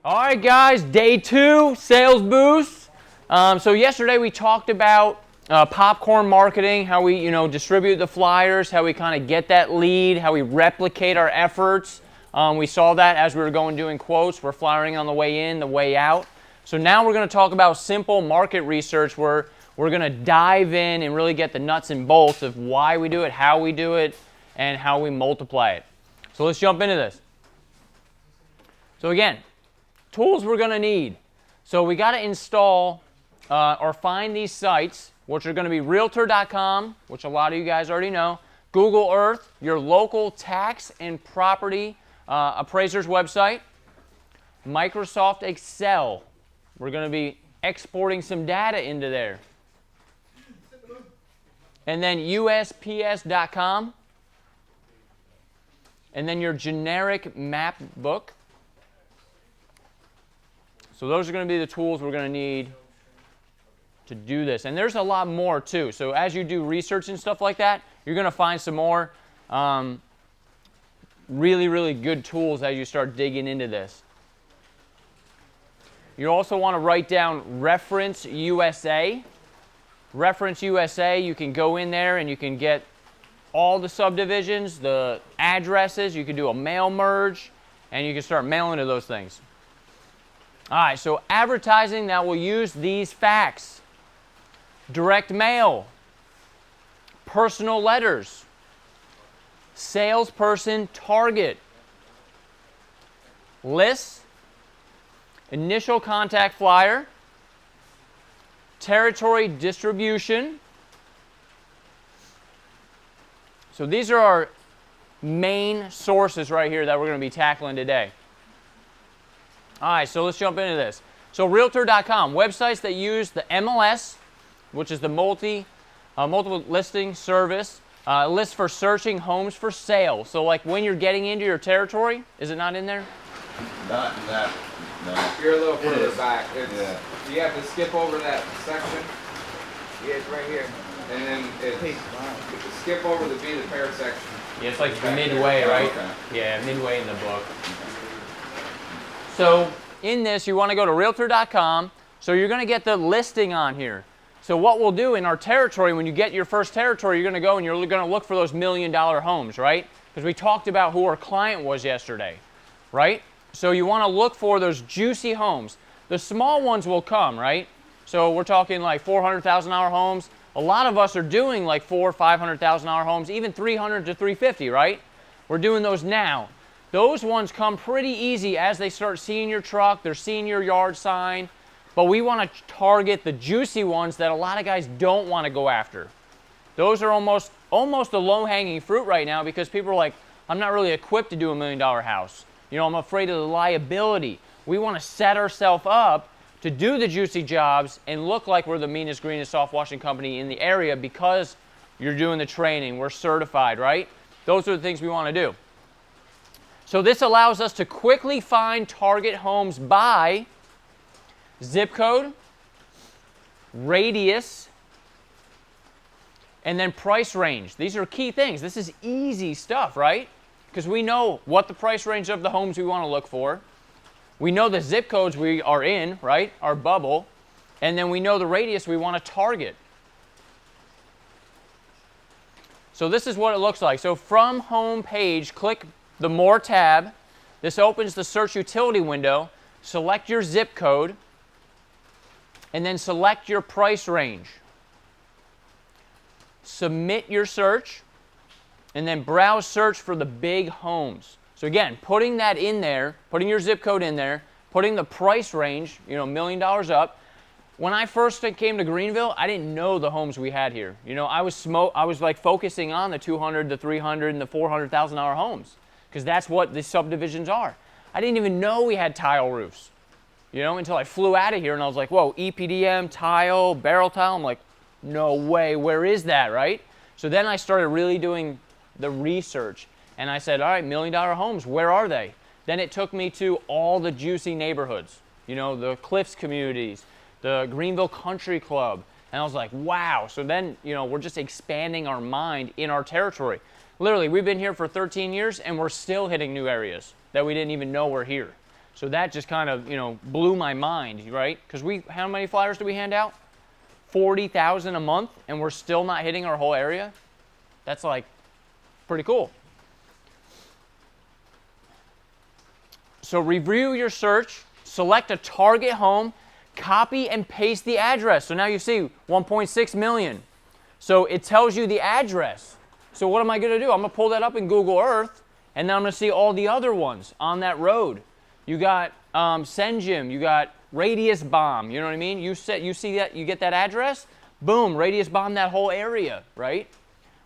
All right, guys, day 2, sales boost. So yesterday we talked about popcorn marketing, how we, distribute the flyers, how we kind of get that lead, how we replicate our efforts. We saw that as we were doing quotes. We're flyering on the way in, the way out. So now we're going to talk about simple market research where we're going to dive in and really get the nuts and bolts of why we do it, how we do it, and how we multiply it. So let's jump into this. So again, tools we're going to need. So we got to install or find these sites, which are going to be Realtor.com, which a lot of you guys already know, Google Earth, your local tax and property appraiser's website, Microsoft Excel. We're going to be exporting some data into there. And then USPS.com. And then your generic map book. So those are going to be the tools we're going to need to do this. And there's a lot more too. So as you do research and stuff like that, you're going to find some more really, really good tools as you start digging into this. You also want to write down Reference USA. Reference USA, you can go in there and you can get all the subdivisions, the addresses. You can do a mail merge, and you can start mailing to those things. All right, so advertising that will use these facts. Direct mail, personal letters, salesperson target, lists, initial contact flyer, territory distribution. So these are our main sources right here that we're going to be tackling today. All right, so let's jump into this. So Realtor.com, websites that use the MLS, which is the multiple listing service, list for searching homes for sale. So like when you're getting into your territory, is it not in there? Not in that, no. You're a little further back. You have to skip over that section. Yeah, it's right here. And then skip over the Be the Pair section. Yeah, it's like midway, right? Okay. Yeah, midway in the book. So in this, you want to go to Realtor.com. So you're going to get the listing on here. So what we'll do in our territory, when you get your first territory, you're going to go and you're going to look for those $1 million homes, right? Because we talked about who our client was yesterday, right? So you want to look for those juicy homes. The small ones will come, right? So we're talking like $400,000 homes. A lot of us are doing like $400,000 or $500,000 homes, even $300,000 to $350,000, right? We're doing those now. Those ones come pretty easy as they start seeing your truck, they're seeing your yard sign. But we want to target the juicy ones that a lot of guys don't want to go after. Those are almost the low-hanging fruit right now because people are like, I'm not really equipped to do $1 million house. I'm afraid of the liability. We want to set ourselves up to do the juicy jobs and look like we're the meanest, greenest, soft washing company in the area because you're doing the training. We're certified, right? Those are the things we want to do. So this allows us to quickly find target homes by zip code, radius, and then price range. These are key things. This is easy stuff, right? Because we know what the price range of the homes we want to look for. We know the zip codes we are in, right? Our bubble. And then we know the radius we want to target. So this is what it looks like. So from home page, click the More tab. This opens the search utility window. Select your zip code. And then select your price range. Submit your search. And then browse search for the big homes. So again, putting that in there, putting your zip code in there, putting the price range, $1 million up. When I first came to Greenville, I didn't know the homes we had here. I was like focusing on the $200,000, the $300,000, and the $400,000 homes because that's what the subdivisions are. I didn't even know we had tile roofs, until I flew out of here and I was like, whoa, EPDM, tile, barrel tile. I'm like, no way, where is that, right? So then I started really doing the research. And I said, all right, $1 million homes, where are they? Then it took me to all the juicy neighborhoods, the Cliffs communities, the Greenville Country Club. And I was like, wow. So then, we're just expanding our mind in our territory. Literally, we've been here for 13 years and we're still hitting new areas that we didn't even know were here. So that just kind of, blew my mind, right? Because how many flyers do we hand out? 40,000 a month, and we're still not hitting our whole area? That's like pretty cool. So review your search, select a target home, copy and paste the address. So now you see 1.6 million. So it tells you the address. So what am I going to do? I'm going to pull that up in Google Earth, and then I'm going to see all the other ones on that road. You got Senjim, you got Radius Bomb, you know what I mean? You see that, you get that address, boom, Radius Bomb that whole area, right?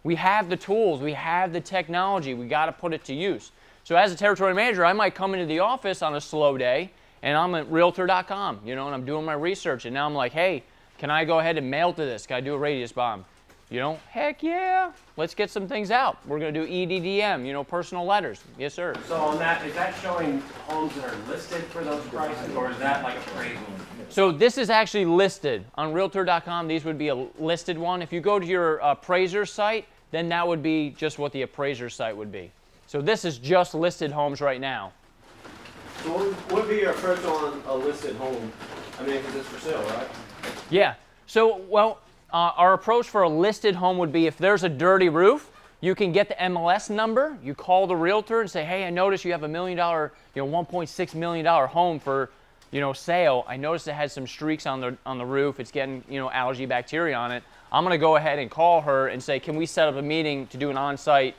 We have the tools, we have the technology, we got to put it to use. So as a territory manager, I might come into the office on a slow day, and I'm at Realtor.com, and I'm doing my research, and now I'm like, hey, can I go ahead and mail to this? Can I do a Radius Bomb? Heck yeah, let's get some things out. We're going to do EDDM, personal letters. Yes, sir. So on that, is that showing homes that are listed for those prices, or is that like appraisal? So this is actually listed on Realtor.com. These would be a listed one. If you go to your appraiser site, then that would be just what the appraiser site would be. So this is just listed homes right now. So what would be your approach on a listed home? I mean, because it's for sale, right? Yeah. So, our approach for a listed home would be if there's a dirty roof, you can get the MLS number, you call the realtor and say, hey, I noticed you have $1 million, $1.6 million home for, sale. I noticed it has some streaks on the roof. It's getting, algae bacteria on it. I'm going to go ahead and call her and say, can we set up a meeting to do an on-site,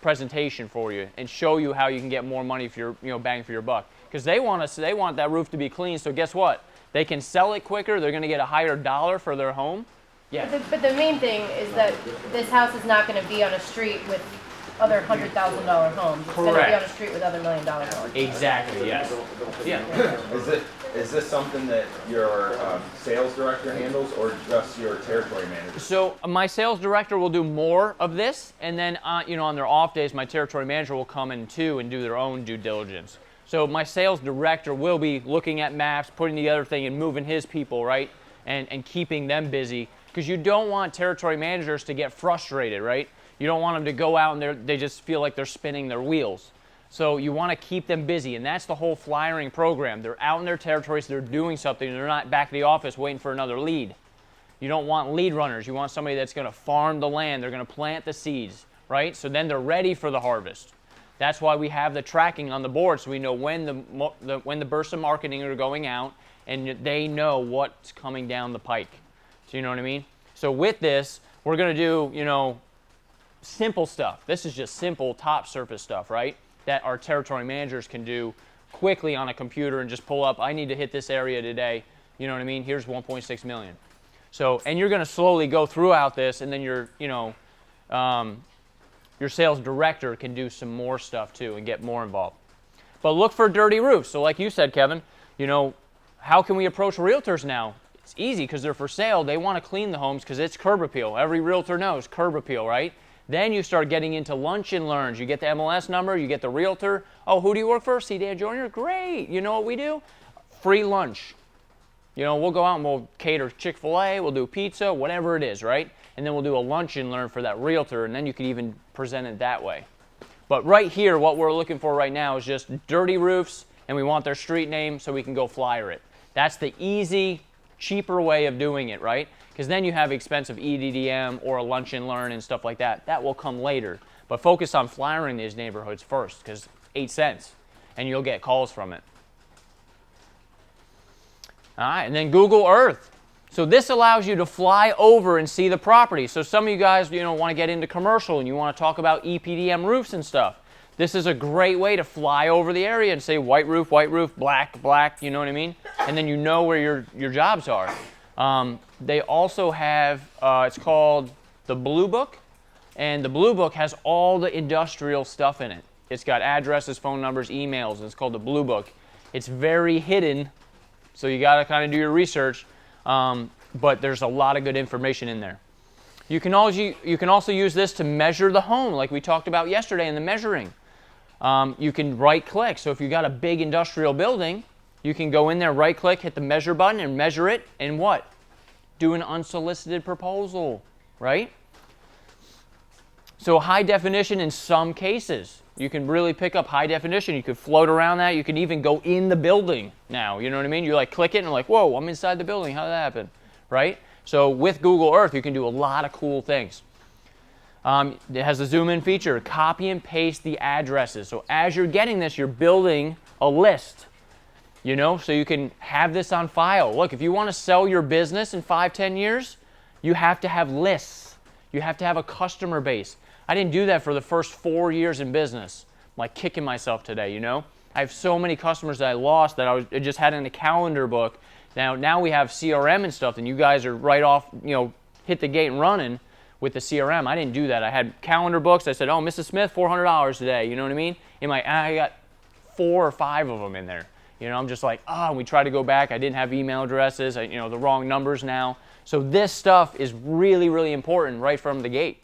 presentation for you and show you how you can get more money for your, bang for your buck. Because they want that roof to be clean. So guess what? They can sell it quicker. They're going to get a higher dollar for their home. Yeah. But the main thing is that this house is not going to be on a street with other $100,000 homes. It's going to be on a street with other $1 million homes. Exactly. Yes. Yeah. Is this something that your sales director handles, or just your territory manager? So my sales director will do more of this, and then on their off days, my territory manager will come in too and do their own due diligence. So my sales director will be looking at maps, putting together thing, and moving his people, right, and keeping them busy, because you don't want territory managers to get frustrated, right? You don't want them to go out and they just feel like they're spinning their wheels. So you want to keep them busy, and that's the whole flyering program. They're out in their territories, they're doing something, they're not back at the office waiting for another lead. You don't want lead runners. You want somebody that's going to farm the land. They're going to plant the seeds, right? So then they're ready for the harvest. That's why we have the tracking on the board, so we know when the bursts of marketing are going out, and they know what's coming down the pike. So you know what I mean? So with this, we're going to do, simple stuff. This is just simple top surface stuff, right? That our territory managers can do quickly on a computer and just pull up, I need to hit this area today. You know what I mean? Here's 1.6 million. So, and you're going to slowly go throughout this, and then your sales director can do some more stuff too and get more involved. But look for dirty roofs. So like you said, Kevin, how can we approach realtors now? It's easy because they're for sale. They want to clean the homes because it's curb appeal. Every realtor knows curb appeal, right? Then you start getting into lunch and learns. You get the MLS number, you get the realtor. Oh, who do you work for? C. Dan Jr.? Great. You know what we do? Free lunch. We'll go out and we'll cater Chick-fil-A, we'll do pizza, whatever it is, right? And then we'll do a lunch and learn for that realtor, and then you could even present it that way. But right here, what we're looking for right now is just dirty roofs, and we want their street name so we can go flyer it. That's the easy, cheaper way of doing it, right? Because then you have expensive EDDM or a lunch and learn and stuff like that. That will come later. But focus on flyering these neighborhoods first, because 8 cents, and you'll get calls from it. All right, and then Google Earth. So this allows you to fly over and see the property. So some of you guys, want to get into commercial and you want to talk about EPDM roofs and stuff. This is a great way to fly over the area and say white roof, black, you know what I mean? And then you know where your jobs are. They also have, it's called the Blue Book, and the Blue Book has all the industrial stuff in it. It's got addresses, phone numbers, emails, and it's called the Blue Book. It's very hidden, so you got to kind of do your research, but there's a lot of good information in there. You can also use this to measure the home, like we talked about yesterday in the measuring. You can right-click, so if you got a big industrial building, you can go in there, right-click, hit the measure button, and measure it, and what? Do an unsolicited proposal, right? So high definition in some cases. You can really pick up high definition. You can float around that. You can even go in the building now. You know what I mean? You like click it and like, whoa, I'm inside the building. How did that happen? Right? So with Google Earth, you can do a lot of cool things. It has a zoom in feature. Copy and paste the addresses. So as you're getting this, you're building a list. You know, so you can have this on file. Look, if you want to sell your business in 5, 10 years, you have to have lists. You have to have a customer base. I didn't do that for the first 4 years in business. I'm like kicking myself today, you know? I have so many customers that I lost that I just had in a calendar book. Now we have CRM and stuff, and you guys are right off, you know, hit the gate and running with the CRM. I didn't do that. I had calendar books. I said, oh, Mrs. Smith, $400 today. You know what I mean? I got 4 or 5 of them in there. You know, I'm just like, and we try to go back. I didn't have email addresses, the wrong numbers now. So this stuff is really, really important right from the gate.